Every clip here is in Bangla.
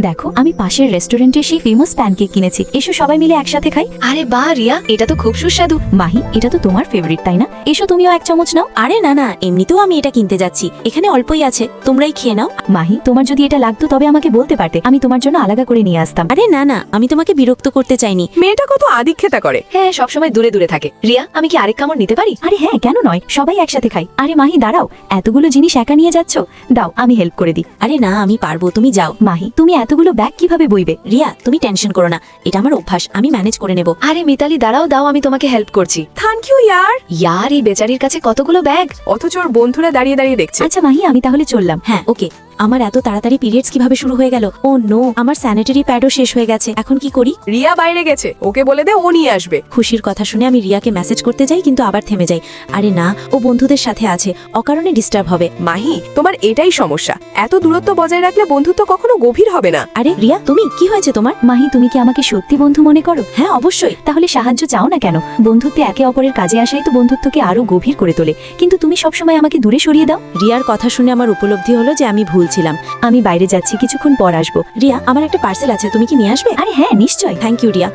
দেখো আমি পাশের রেস্টুরেন্টে সেই ফেমাস প্যানকেক কিনেছি, এসো সবাই মিলে একসাথে খাই। আরে বাহ রিয়া, এটা তো খুব সুস্বাদু। মাহি, এটা তো তোমার ফেভারিট তাই না? এসো তুমিও এক চামচ নাও। আরে না না, এমনিতেও আমি এটা কিনতে যাচ্ছি, এখানে অল্পই আছে, তোমরাই খেয়ে নাও। মাহি, তোমার যদি এটা লাগতো তবে আমাকে বলতে পারতে, আমি তোমার জন্য আলাদা করে নিয়ে আসতাম। আরে না না, আমি তোমাকে বিরক্ত করতে চাইনি। মেয়েটা কত আদিক্ষেতা করে। হ্যাঁ, সবসময় দূরে দূরে থাকে। রিয়া, আমি কি আরেক কামড় নিতে পারি? আরে হ্যাঁ, কেন নয়, সবাই একসাথে খাই। আরে মাহি দাঁড়াও, এতগুলো জিনিস একা নিয়ে যাচ্ছ, দাও আমি হেল্প করে দিই। আরে না, আমি পারবো, তুমি যাও। মাহি, তুমি এতগুলো ব্যাগ কিভাবে বইবে? রিয়া, তুমি টেনশন করো না, এটা আমার অভ্যাস, আমি ম্যানেজ করে নেব। আরে মিতালি দাঁড়াও, দাও আমি তোমাকে হেল্প করছি। থ্যাংক ইউ ইয়ার। ইয়ার, এই বেচারির কাছে কতগুলো ব্যাগ। অথচ ওর বন্ধুরা দাঁড়িয়ে দাঁড়িয়ে দেখছে। আচ্ছা মাহি, আমি তাহলে চললাম। হ্যাঁ ওকে। আমার এত তাড়াতাড়ি পিরিয়ডস কিভাবে শুরু হয়ে গেল? ও নো, আমার স্যানিটারি প্যাডও শেষ হয়ে গেছে, এখন কি করি? রিয়া বাইরে গেছে, ওকে বলে দে ও নিয়ে আসবে। খুশির কথা শুনে আমি রিয়াকে মেসেজ করতে যাই, কিন্তু আবার থেমে যাই। আরে না, ও বন্ধুদের সাথে আছে, অকারণে ডিস্টার্ব হবে। মাহি, তোমার এটাই সমস্যা, এত দূরত্ব বজায় রাখলে বন্ধুত্ব কখনো গভীর হবে না। আরে রিয়া, তুমি কি হয়েছে তোমার? মাহি, তুমি কি আমাকে সত্যি বন্ধু মনে করো? হ্যাঁ অবশ্যই। তাহলে সাহায্য চাও না কেন? বন্ধুত্বে একে অপরের কাজে আসাই তো বন্ধুত্বকে আরো গভীর করে তোলে, কিন্তু তুমি সবসময় আমাকে দূরে সরিয়ে দাও। রিয়ার কথা শুনে আমার উপলব্ধি হলো যে আমি ভুল ছিলাম। আমি বাইরে যাচ্ছি, কিছুক্ষণ পর আসবো। রিয়া, আমার একটা পার্সেল আছে, তুমি কি নিয়ে আসবে? আরে হ্যাঁ নিশ্চয়। Thank you Riya.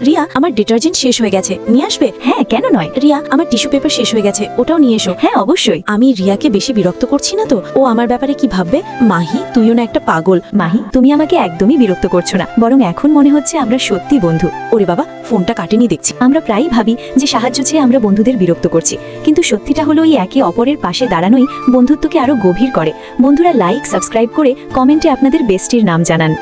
রিয়া, আমার ডিটারজেন্ট শেষ হয়ে গেছে, নিয়ে আসবে? হ্যাঁ কেন নয়। রিয়া, আমার টিস্যু পেপার শেষ হয়ে গেছে, ওটাও নিয়ে এসো। হ্যাঁ অবশ্যই। আমি রিয়াকে বেশি বিরক্ত করছি না তো? ও আমার ব্যাপারে কি ভাববে? মাহি, তুইও না একটা পাগল। মাহি, তুমি আমাকে একদমই বিরক্ত করছো না, বরং এখন মনে হচ্ছে আমরা সত্যি বন্ধু। ওরে বাবা, ফোনটা কাটেনি দেখছি। আমরা প্রায়ই ভাবি যে সাহায্য চেয়ে আমরা বন্ধুদের বিরক্ত করছি, কিন্তু সত্যিটা হলো এই একে অপরের পাশে দাঁড়ানোই বন্ধুত্বকে আরো গভীর করে। বন্ধুরা লাইক সাবস্ক্রাইব করে কমেন্টে আপনাদের বেস্টির নাম জানান।